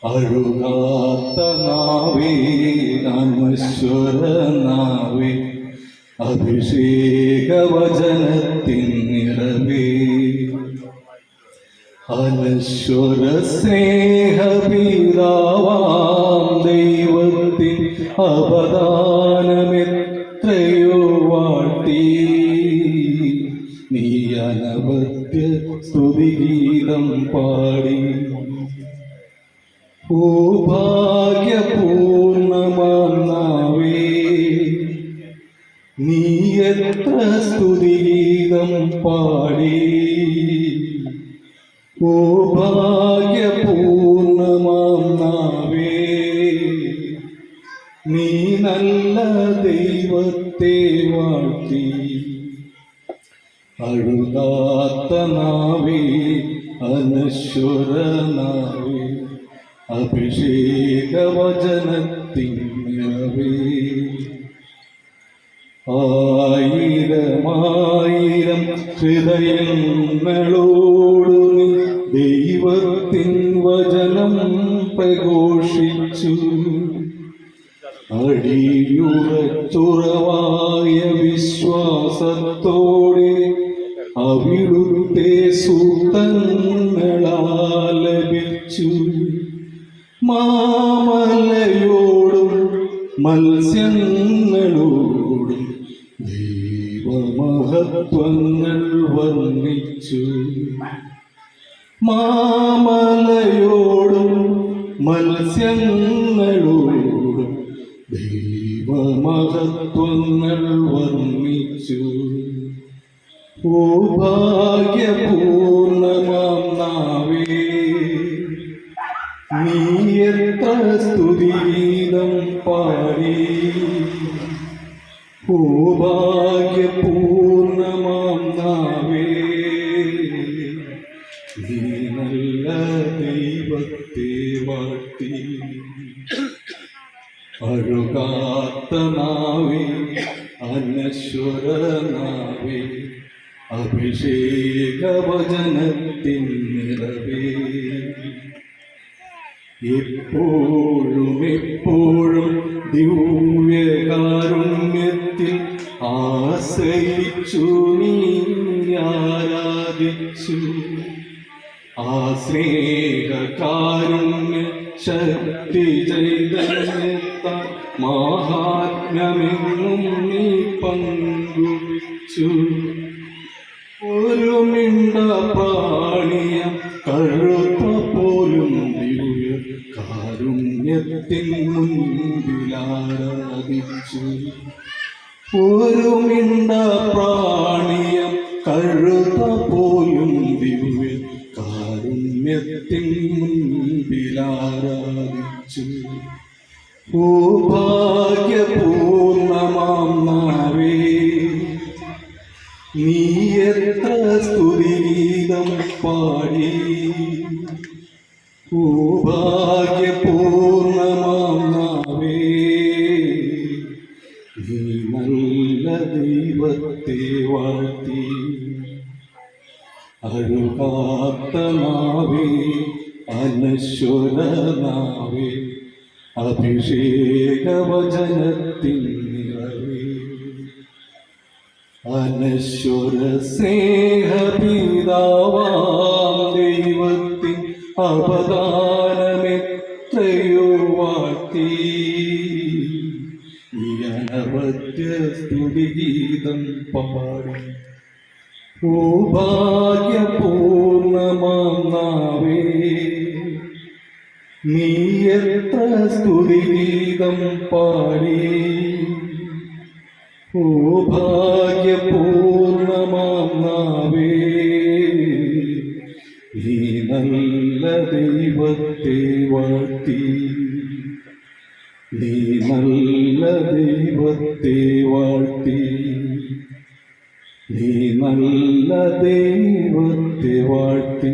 അഴുകാത്ത നാവേ അനശ്വര നാവേ അഭിഷേകവചനത്തിൻ നിറവേ അനശ്വര സ്നേഹപീതാവാം ദൈവത്തിൻ അവദാനമെത്രയോ വാഴ്ത്തി നീ അനവദ്യ സ്തുതിഗീതം പാടി. ഓ ഭാഗ്യപൂർണമാം നാവേ, നീ എത്ര സ്തുതിഗീതം പാടി. ഓ ഭാഗ്യപൂർണമാം നാവേ, നീ നല്ല ദൈവത്തെ വാഴ്ത്തി. അഴുകാത്ത നാവേ അനശ്വര നാവേ അഭിഷേകവചനത്തിൻ നിറവേ ആയിരമായിരം ഹൃദയങ്ങളോടു നീ ദൈവത്തിൻ വചനം പ്രഘോഷിച്ചു. അടിയുറച്ചുറവായ വിശ്വാസത്തോടെ അവിടുത്തെ സൂക്തങ്ങളാലപിച്ചു. മാമലയോടും മത്സ്യങ്ങളോടും ദൈവമഹത്വങ്ങൾ വർണ്ണിച്ചു. മാമലയോടും മത്സ്യങ്ങളോടും ദൈവമഹത്വങ്ങൾ വർണ്ണിച്ചു. ഓ ഭാഗ്യപൂർണമാം നാവേ, നീ എത്ര സ്തുതിഗീതം പാടി. ഓ ഭാഗ്യപൂർണമാം നാവേ, നീ നല്ല ദൈവത്തെ വാഴ്ത്തി. അഴുകാത്ത നാവേ അനശ്വര നാവേ അഭിഷേകവചനത്തിൻ നിറവേ എപ്പോഴും എപ്പോഴും ദിവ്യകാരുണ്യത്തിൽ ആശ്രയിച്ചു നീ ആരാധിച്ചു. ആ സ്നേഹകാരുണ്യ ശക്തി ചൈതന്യത്താൽ മഹാത്മ്യമെങ്ങും നീ പങ്കുവച്ചു. ഒരു മിണ്ട പ്രാണിയം കഴുത്ത പോലും ദിവ്യ കാരുണ്യത്തിൻ മുൻപിലാരാധിച്ചു. ഒരു മിണ്ട പ്രാണിയം കഴുത്ത പോലും ദിവ്യ കാരുണ്യത്തിൻ മുൻപിലാരാധിച്ചു. ഓ ഭാഗ്യപൂർണമാം നാവേ, നീ എത്ര സ്തുതിഗീതം പാടി. ഓ ഭാഗ്യപൂർണമാം നാവേ, നീ നല്ല ദൈവത്തെ വാഴ്ത്തി. അഴുകാത്ത നാവേ അനശ്വര നാവേ അഭിഷേകവചനത്തിൻ നിറവേ അനശ്വര സ്നേഹപീതാവാം ദൈവത്തിൻ അവദാനമെത്രയോ വാഴ്ത്തി. ഈ അനവദ്യ സ്തുതിഗീതം പാടി. ഓ ഭാഗ്യപൂർണമാം നാവേ, നീ എത്ര സ്തുതിഗീതം പാടി. ഓ ഭാഗ്യപൂർണമാം നാവേ, നീ നല്ല ദൈവത്തെ വാഴ്ത്തി. നീ നല്ല ദൈവത്തെ വാഴ്ത്തി. നീ നല്ല ദൈവത്തെ വാഴ്ത്തി.